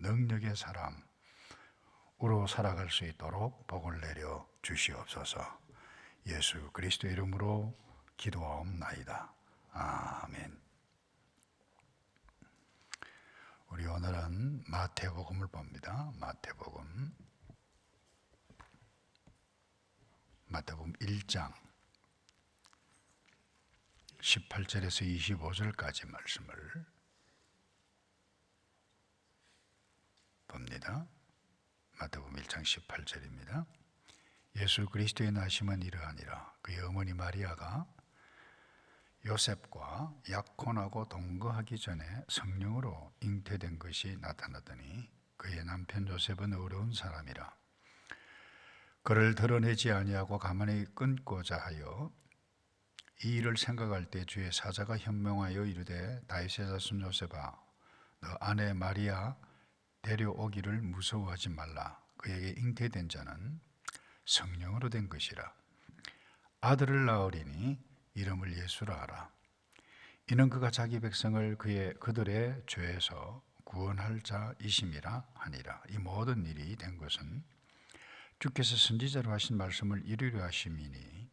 능력의 사람으로 살아갈 수 있도록 복을 내려 주시옵소서. 예수 그리스도 이름으로 기도하옵나이다. 아멘. 우리 오늘은 마태복음을 봅니다. 마태복음 1장 18절에서 25절까지 말씀을 봅니다. 마태복음 1장 18절입니다. 예수 그리스도의 나심은 이러하니라. 그의 어머니 마리아가 요셉과 약혼하고 동거하기 전에 성령으로 잉태된 것이 나타나더니 그의 남편 요셉은 어려운 사람이라. 그를 드러내지 아니하고 가만히 끊고자 하여 이 일을 생각할 때 주의 사자가 현명하여 이르되 다윗의 자손 요셉아 너 아내 마리아 데려오기를 무서워하지 말라. 그에게 잉태된 자는 성령으로 된 것이라. 아들을 낳으리니 이름을 예수라 하라. 이는 그가 자기 백성을 그들의 죄에서 구원할 자이심이라 하니라. 이 모든 일이 된 것은 주께서 선지자로 하신 말씀을 이루려 하심이니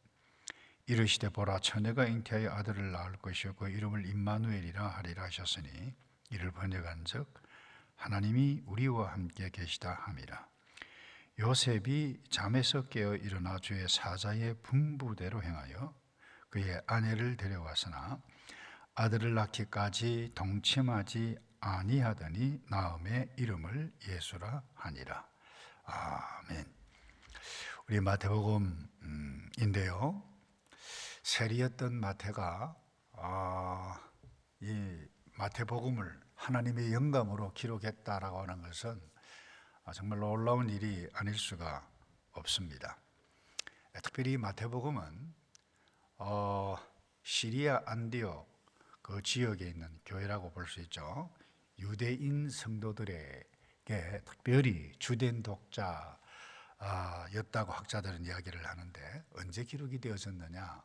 이르시되 보라 처녀가 잉태하여 아들을 낳을 것이요 그 이름을 임마누엘이라 하리라 하셨으니 이를 번역한즉 하나님이 우리와 함께 계시다 함이라. 요셉이 잠에서 깨어 일어나 주의 사자의 분부대로 행하여 그의 아내를 데려왔으나 아들을 낳기까지 동침하지 아니하더니 낳음의 이름을 예수라 하니라. 아멘. 우리 마태복음인데요. 세리였던 마태가 이 마태복음을 하나님의 영감으로 기록했다라고 하는 것은 정말 놀라운 일이 아닐 수가 없습니다. 특별히 마태복음은 시리아 안디옥 그 지역에 있는 교회라고 볼 수 있죠. 유대인 성도들에게 특별히 주된 독자였다고 학자들은 이야기를 하는데 언제 기록이 되어졌느냐?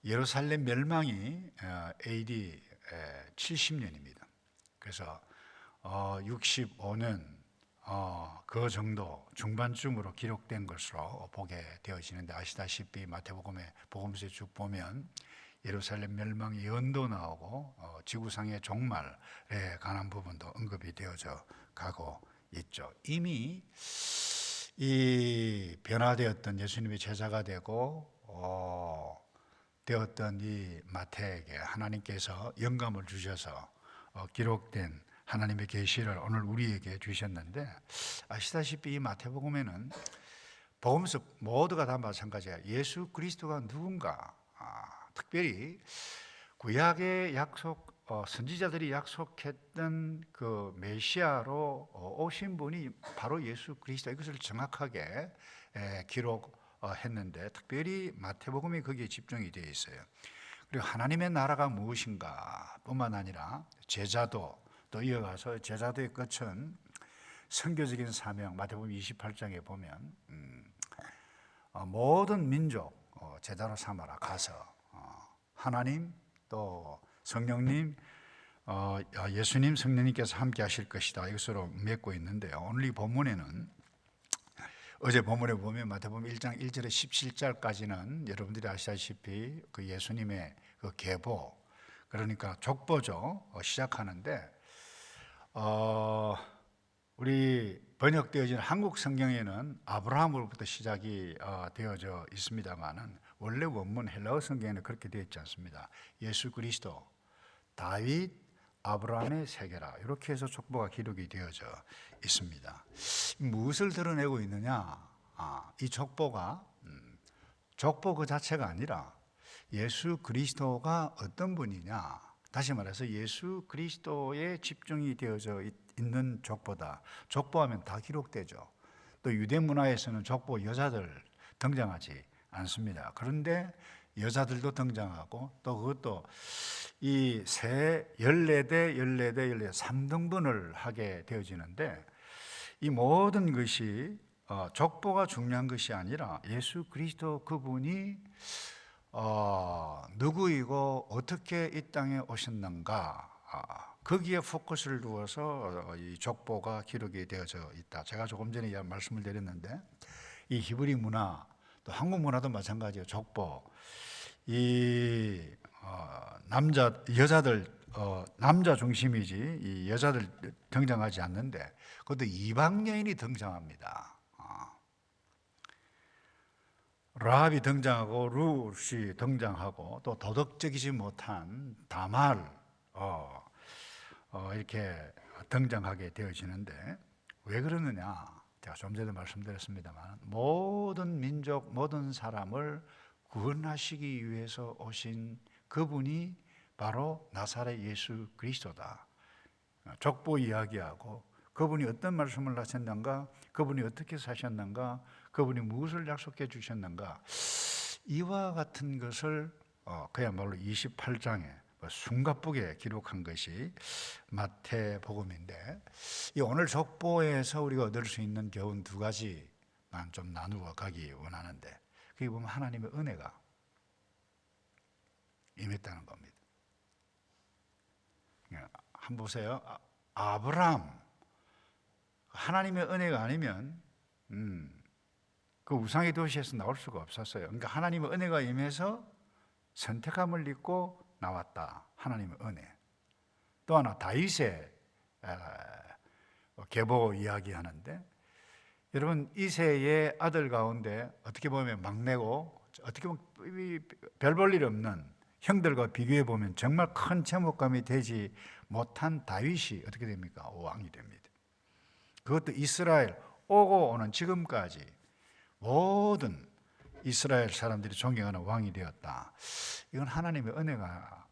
예루살렘 멸망이 AD 70년입니다. 그래서 65년 그 정도 중반쯤으로 기록된 것으로 보게 되어지는데 아시다시피 마태복음의 복음서에 쭉 보면 예루살렘 멸망의 연도 나오고 지구상의 종말에 관한 부분도 언급이 되어져 가고 있죠. 이미 이 변화되었던 예수님의 제자가 되고 되었던 이 마태에게 하나님께서 영감을 주셔서 기록된 하나님의 계시를 오늘 우리에게 주셨는데 아시다시피 이 마태복음에는 복음서 모두가 다 마찬가지야. 예수 그리스도가 누군가, 특별히 구약의 약속, 선지자들이 약속했던 그 메시아로 오신 분이 바로 예수 그리스도, 이것을 정확하게 기록했는데 특별히 마태복음이 거기에 집중이 되어 있어요. 그리고 하나님의 나라가 무엇인가 뿐만 아니라 제자도 또 이어가서 제자도의 끝은 선교적인 사명, 마태복음 28장에 보면 모든 민족 제자로 삼아라. 가서 하나님 또 성령님, 예수님 성령님께서 함께 하실 것이다. 이것으로 맺고 있는데요. 오늘 이 본문에는 어제 본문에 보면 마태복음 1장 1절에 17절까지는 여러분들이 아시다시피 그 예수님의 그 계보, 그러니까 족보죠. 시작하는데 우리 번역되어진 한국 성경에는 아브라함으로부터 시작이 되어져 있습니다만은 원래 원문 헬라어 성경에는 그렇게 되어 있지 않습니다. 예수 그리스도, 다윗, 아브라함의 세계라 이렇게 해서 족보가 기록이 되어져 있습니다. 무엇을 드러내고 있느냐? 이 족보가 족보 그 자체가 아니라 예수 그리스도가 어떤 분이냐, 다시 말해서 예수 그리스도에 집중이 되어져 있는 족보다. 족보하면 다 기록되죠. 또 유대 문화에서는 족보 여자들 등장하지 않습니다. 그런데 여자들도 등장하고 또 그것도 이 세 14대 3등분을 하게 되어지는데 이 모든 것이 족보가 중요한 것이 아니라 예수 그리스도 그분이 누구이고 어떻게 이 땅에 오셨는가, 거기에 포커스를 두어서 이 족보가 기록이 되어져 있다. 제가 조금 전에 말씀을 드렸는데 이 히브리 문화, 또 한국 문화도 마찬가지예요. 족보, 이 여자들 남자 중심이지 이 여자들 등장하지 않는데 그것도 이방 여인이 등장합니다. 라합이 등장하고 룻이 등장하고 또 도덕적이지 못한 다말 이렇게 등장하게 되어지는데 왜 그러느냐? 제가 좀 전에 말씀드렸습니다만 모든 민족, 모든 사람을 구원하시기 위해서 오신 그분이 바로 나사렛 예수 그리스도다. 족보 이야기하고 그분이 어떤 말씀을 하셨는가, 그분이 어떻게 사셨는가, 그분이 무엇을 약속해 주셨는가, 이와 같은 것을 그야말로 28장에 숨가쁘게 기록한 것이 마태복음인데, 이 오늘 족보에서 우리가 얻을 수 있는 교훈 두 가지만 좀 나누어 가기 원하는데, 그게 보면 하나님의 은혜가 임했다는 겁니다. 한번 보세요. 아브라함, 하나님의 은혜가 아니면 그 우상의 도시에서 나올 수가 없었어요. 그러니까 하나님의 은혜가 임해서 선택함을 입고 나왔다. 하나님의 은혜. 또 하나 다윗의 계보 이야기하는데, 여러분 이새의 아들 가운데 어떻게 보면 막내고 어떻게 보면 별 볼 일 없는 형들과 비교해 보면 정말 큰 제목감이 되지 못한 다윗이 어떻게 됩니까? 왕이 됩니다. 그것도 이스라엘 오고 오는 지금까지 모든 이스라엘 사람들이 존경하는 왕이 되었다. 이건 하나님의 은혜가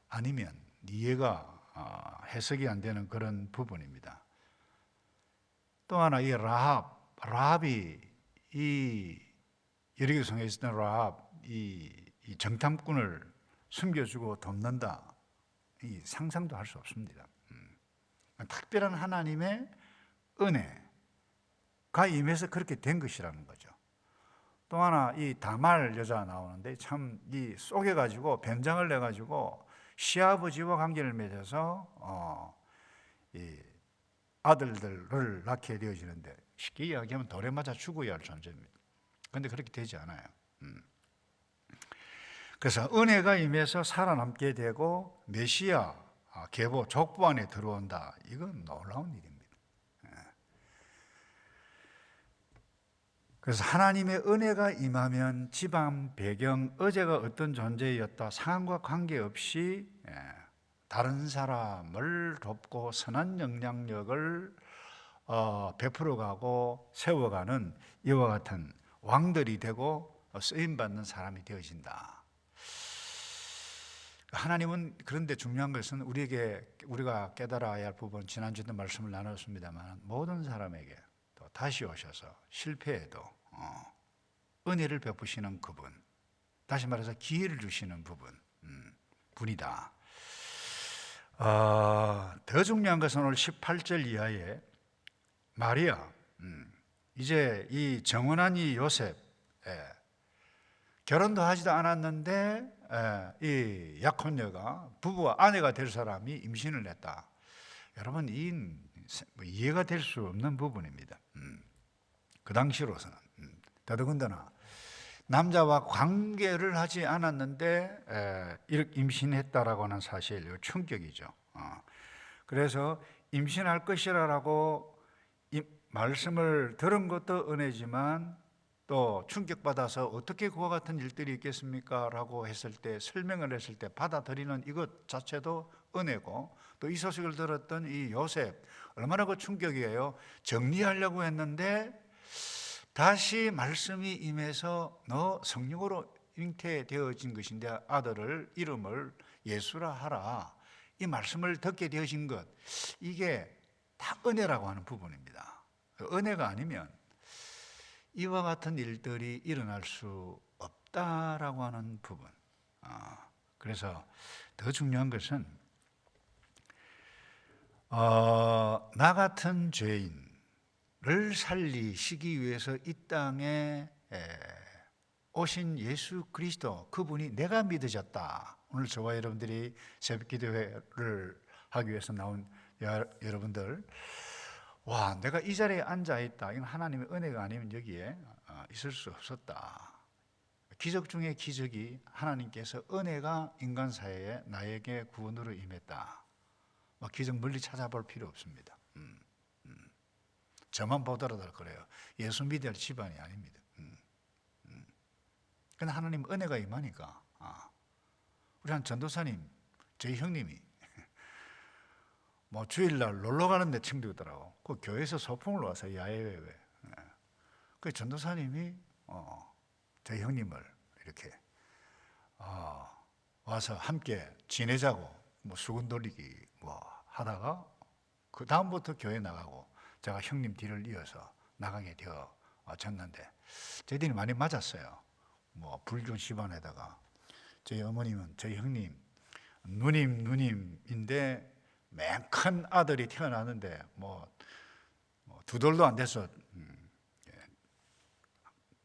아니면 이해가 해석이 안 되는 그런 부분입니다. 또 하나 이 라합이 이 여리고성에 있었던 라합 이 정탐꾼을 숨겨주고 돕는다. 이 상상도 할 수 없습니다. 특별한 하나님의 은혜가 임해서 그렇게 된 것이라는 거죠. 또 하나 이 다말 여자 나오는데 참 이 속여가지고 변장을 내가지고 시아버지와 관계를 맺어서 이 아들들을 낳게 되어지는데 쉽게 이야기하면 돌에 맞아 죽어야 할 존재입니다. 그런데 그렇게 되지 않아요. 그래서 은혜가 임해서 살아남게 되고 메시아 계보 족보 안에 들어온다. 이건 놀라운 일입니다. 그래서 하나님의 은혜가 임하면 집안, 배경, 어제가 어떤 존재였다 상황과 관계없이 다른 사람을 돕고 선한 영향력을 베풀어가고 세워가는 이와 같은 왕들이 되고 쓰임받는 사람이 되어진다. 하나님은, 그런데 중요한 것은 우리가 깨달아야 할 부분, 지난주에도 말씀을 나눴습니다만 모든 사람에게 또 다시 오셔서 실패해도 은혜를 베푸시는 그분, 다시 말해서 기회를 주시는 분이다. 더 중요한 것은 오늘 18절 이하에 마리아, 이제 이 정혼한 이 요셉, 결혼도 하지도 않았는데 이 약혼녀가 부부와 아내가 될 사람이 임신을 했다. 여러분 이해가 될 수 없는 부분입니다. 그 당시로서는 더더군다나 남자와 관계를 하지 않았는데 이렇게 임신했다라고 하는 사실, 충격이죠. 그래서 임신할 것이라고 말씀을 들은 것도 은혜지만 또 충격받아서 어떻게 그와 같은 일들이 있겠습니까? 라고 했을 때, 설명을 했을 때 받아들이는 이것 자체도 은혜고, 또 이 소식을 들었던 이 요셉 얼마나 그 충격이에요. 정리하려고 했는데 다시 말씀이 임해서 너 성령으로 잉태되어진 것인데 아들을 이름을 예수라 하라, 이 말씀을 듣게 되어진 것, 이게 다 은혜라고 하는 부분입니다. 은혜가 아니면 이와 같은 일들이 일어날 수 없다라고 하는 부분. 그래서 더 중요한 것은 나 같은 죄인을 살리시기 위해서 이 땅에 오신 예수 그리스도, 그분이 내가 믿어졌다. 오늘 저와 여러분들이 새벽 기도회를 하기 위해서 나온 여러분들, 와, 내가 이 자리에 앉아 있다. 이건 하나님의 은혜가 아니면 여기에 있을 수 없었다. 기적 중에 기적이 하나님께서 은혜가 인간 사회에 나에게 구원으로 임했다. 기적 멀리 찾아볼 필요 없습니다. 저만 보더라도 그래요. 예수 믿을 집안이 아닙니다. 근데 하나님 은혜가 임하니까. 우리 한 전도사님, 저희 형님이 주일날 놀러 가는데 친구더라고. 그 교회에서 소풍을 와서 야외에. 그 전도사님이 저희 형님을 이렇게 와서 함께 지내자고 수건 돌리기 하다가 그 다음부터 교회 나가고 제가 형님 뒤를 이어서 나가게 되어졌는데 저희들이 많이 맞았어요. 불교 집안에다가 저희 어머님은 저희 형님 누님인데 맨 큰 아들이 태어나는데 두 돌도 안 돼서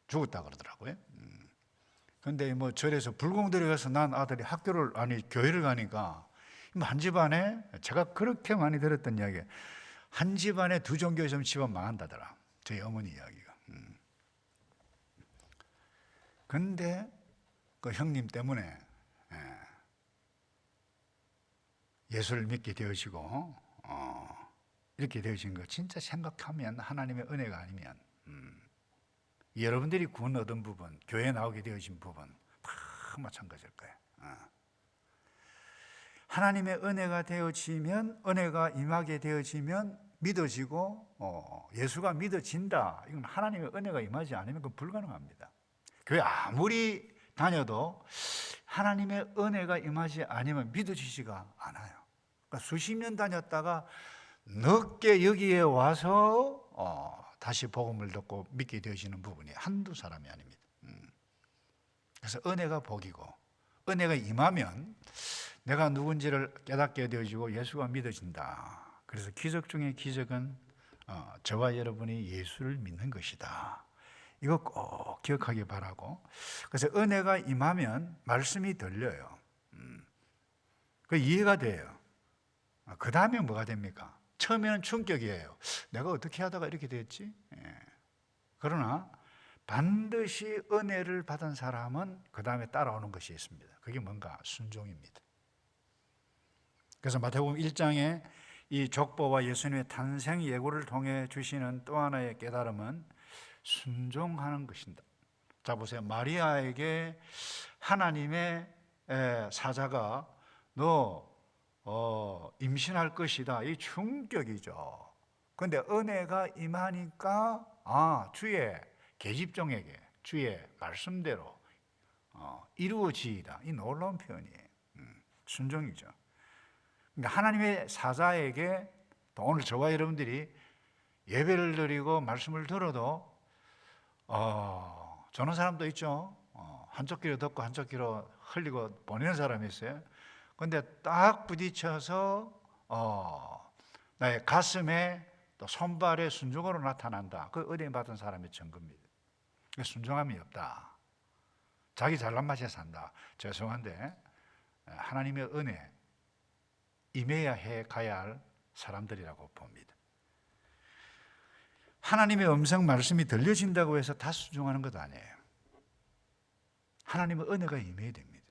죽었다 그러더라고요. 근데 절에서 불공들이 가서 난 아들이 교회를 가니까 한 집안에, 제가 그렇게 많이 들었던 이야기, 한 집안에 두 종교 있으면 집안 망한다더라. 저희 어머니 이야기가. 근데 그 형님 때문에 예수를 믿게 되어지고 이렇게 되어진 거 진짜 생각하면 하나님의 은혜가 아니면 여러분들이 구원 얻은 부분, 교회에 나오게 되어진 부분 다 마찬가지일 거예요. 하나님의 은혜가 되어지면, 은혜가 임하게 되어지면 믿어지고 예수가 믿어진다. 이건 하나님의 은혜가 임하지 않으면 그건 불가능합니다. 교회 아무리 다녀도 하나님의 은혜가 임하지 않으면 믿어지지가 않아요. 그러니까 수십 년 다녔다가 늦게 여기에 와서 다시 복음을 듣고 믿게 되어지는 부분이 한두 사람이 아닙니다. 그래서 은혜가 복이고, 은혜가 임하면 내가 누군지를 깨닫게 되어지고 예수가 믿어진다. 그래서 기적 중에 기적은 저와 여러분이 예수를 믿는 것이다. 이거 꼭 기억하기 바라고. 그래서 은혜가 임하면 말씀이 들려요. 그 이해가 돼요. 그 다음에 뭐가 됩니까? 처음에는 충격이에요. 내가 어떻게 하다가 이렇게 됐지? 그러나 반드시 은혜를 받은 사람은 그 다음에 따라오는 것이 있습니다. 그게 뭔가? 순종입니다. 그래서 마태복음 1장에 이 족보와 예수님의 탄생 예고를 통해 주시는 또 하나의 깨달음은 순종하는 것입니다. 자 보세요. 마리아에게 하나님의 사자가 너 임신할 것이다. 이 충격이죠. 그런데 은혜가 임하니까 주의 계집종에게 주의 말씀대로 이루어지이다. 이 놀라운 표현이에요. 순종이죠. 그러니까 하나님의 사자에게 또 오늘 저와 여러분들이 예배를 드리고 말씀을 들어도 저는 사람도 있죠. 한쪽 귀로 듣고 한쪽 귀로 흘리고 보내는 사람이 있어요. 그런데 딱 부딪혀서 나의 가슴에 또 손발에 순종으로 나타난다. 그 은혜 받은 사람의 증거입니다. 순종함이 없다. 자기 잘난 맛에 산다. 죄송한데 하나님의 은혜 임해야 해 가야 할 사람들이라고 봅니다. 하나님의 음성 말씀이 들려진다고 해서 다 순종하는 것 아니에요. 하나님의 은혜가 임해야 됩니다.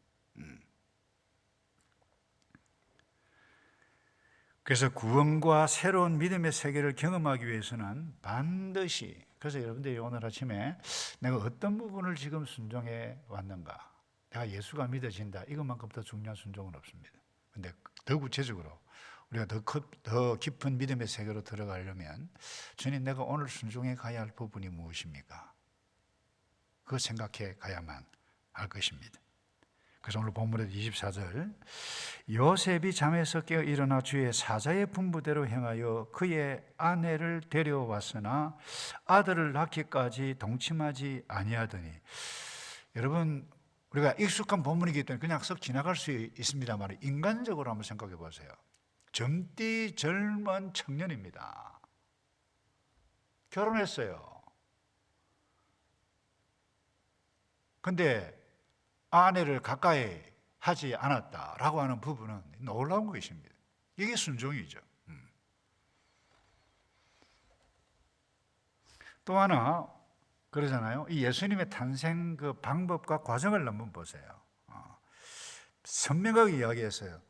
그래서 구원과 새로운 믿음의 세계를 경험하기 위해서는 반드시, 그래서 여러분들이 오늘 아침에 내가 어떤 부분을 지금 순종해 왔는가, 내가 예수가 믿어진다, 이것만큼 더 중요한 순종은 없습니다. 그런데 더 구체적으로 우리가 더 깊은 믿음의 세계로 들어가려면 주님, 내가 오늘 순종해 가야 할 부분이 무엇입니까? 그거 생각해 가야만 할 것입니다. 그래서 오늘 본문의 24절, 요셉이 잠에서 깨어 일어나 주의 사자의 분부대로 행하여 그의 아내를 데려왔으나 아들을 낳기까지 동침하지 아니하더니. 여러분, 우리가 익숙한 본문이기 때문에 그냥 썩 지나갈 수 있습니다만 인간적으로 한번 생각해 보세요. 젊디 젊은 청년입니다. 결혼했어요. 근데 아내를 가까이 하지 않았다라고 하는 부분은 놀라운 것입니다. 이게 순종이죠. 또 하나 그러잖아요. 이 예수님의 탄생 그 방법과 과정을 한번 보세요. 선명하게 이야기했어요.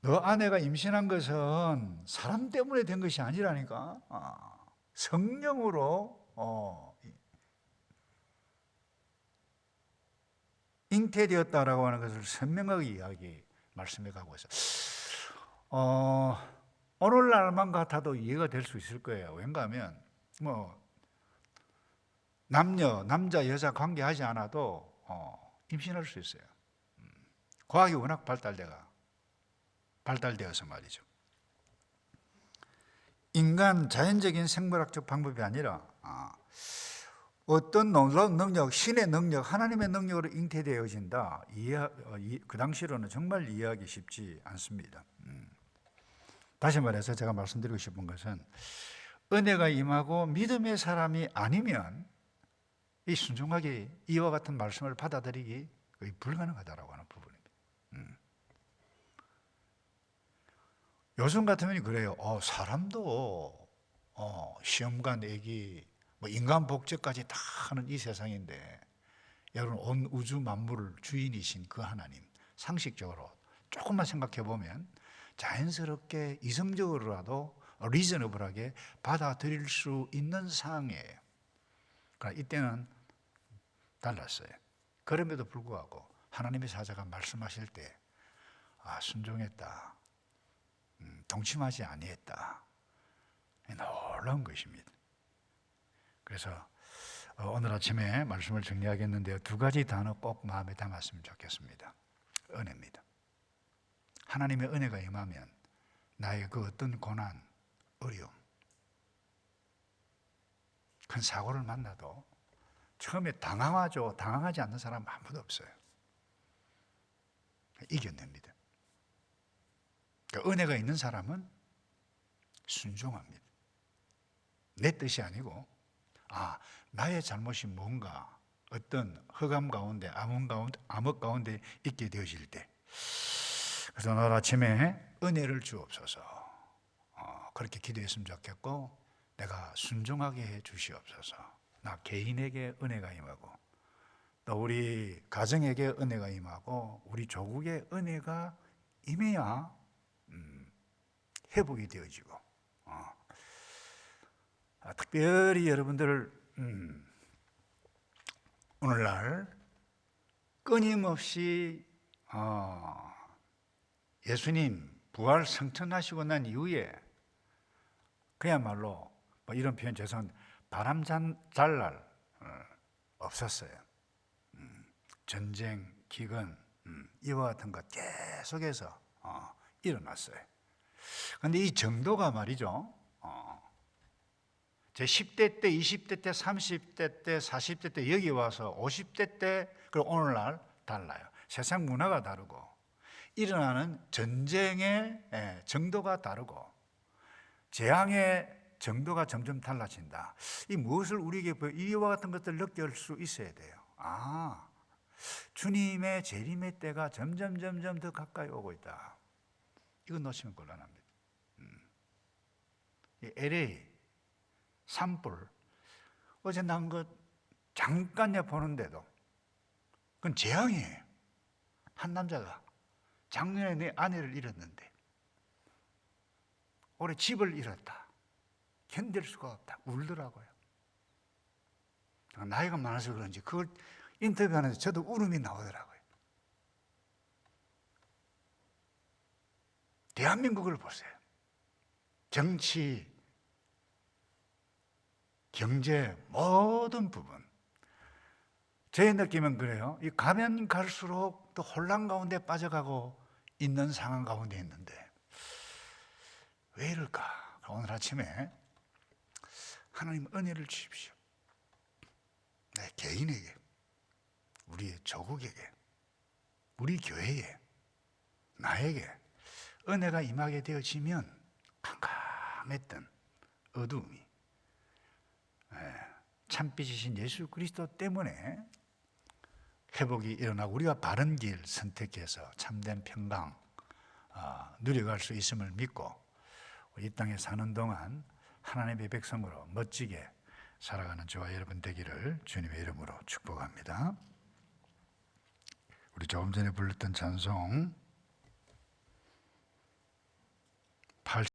너 아내가 임신한 것은 사람 때문에 된 것이 아니라니까. 성령으로 잉태되었다라고 하는 것을 선명하게 말씀해 가고 있어요. 오늘날만 같아도 이해가 될 수 있을 거예요. 왠가하면 남자 여자 관계하지 않아도 임신할 수 있어요. 과학이 워낙 발달되어서 말이죠. 인간 자연적인 생물학적 방법이 아니라 어떤 놀라운 능력, 신의 능력, 하나님의 능력으로 잉태되어진다. 그 당시로는 정말 이해하기 쉽지 않습니다. 다시 말해서 제가 말씀드리고 싶은 것은 은혜가 임하고 믿음의 사람이 아니면 이 순종하게 이와 같은 말씀을 받아들이기 거의 불가능하다라고 하는 부분입니다. 요즘 같으면 그래요. 사람도 시험관 애기 인간 복제까지 다 하는 이 세상인데 여러분 온 우주 만물을 주인이신 그 하나님 상식적으로 조금만 생각해 보면 자연스럽게 이성적으로라도 리저너블하게 받아들일 수 있는 상황이에요. 그러나 이때는 달랐어요. 그럼에도 불구하고 하나님의 사자가 말씀하실 때 순종했다, 동침하지 아니했다, 놀라운 것입니다. 그래서 오늘 아침에 말씀을 정리하겠는데요, 두 가지 단어 꼭 마음에 담았으면 좋겠습니다. 은혜입니다. 하나님의 은혜가 임하면 나의 그 어떤 고난, 어려움, 큰 사고를 만나도 처음에 당황하지 않는 사람 아무도 없어요. 이겨냅니다. 그러니까 은혜가 있는 사람은 순종합니다. 내 뜻이 아니고 나의 잘못이 뭔가 어떤 흑암 가운데 암흑 가운데 있게 되어질 때, 그래서 오늘 아침에 은혜를 주옵소서 그렇게 기도했으면 좋겠고, 내가 순종하게 해 주시옵소서. 나 개인에게 은혜가 임하고 또 우리 가정에게 은혜가 임하고 우리 조국에 은혜가 임해야 회복이 되어지고 특별히 여러분들 오늘날 끊임없이 예수님 부활 성천하시고 난 이후에 그야말로 이런 표현 죄송한데 바람 잘 날 없었어요. 전쟁, 기근 이와 같은 것 계속해서 일어났어요. 그런데 이 정도가 말이죠, 제 10대 때, 20대 때, 30대 때, 40대 때, 여기 와서 50대 때, 그리고 오늘날 달라요. 세상 문화가 다르고 일어나는 전쟁의 정도가 다르고 재앙의 정도가 점점 달라진다. 이 무엇을 우리에게 이와 같은 것들을 느낄 수 있어야 돼요. 주님의 재림의 때가 점점 더 가까이 오고 있다. 이거 놓치면 곤란합니다. LA 산불 어제 난 것 잠깐 보는데도 그건 재앙이에요. 한 남자가 작년에 내 아내를 잃었는데 올해 집을 잃었다. 견딜 수가 없다. 울더라고요. 나이가 많아서 그런지 그걸 인터뷰하면서 저도 울음이 나오더라고요. 대한민국을 보세요. 정치, 경제 모든 부분. 제 느낌은 그래요. 이 가면 갈수록 또 혼란 가운데 빠져가고 있는 상황 가운데 있는데 왜 이럴까? 오늘 아침에 하나님 은혜를 주십시오. 내 개인에게, 우리의 조국에게, 우리 교회에, 나에게 은혜가 임하게 되어지면 캄캄했던 어두움이 참빛이신 예수 그리스도 때문에 회복이 일어나고 우리가 바른 길 선택해서 참된 평강, 누려갈 수 있음을 믿고 이 땅에 사는 동안 하나님의 백성으로 멋지게 살아가는 저와 여러분 되기를 주님의 이름으로 축복합니다. 우리 조금 전에 불렀던 찬송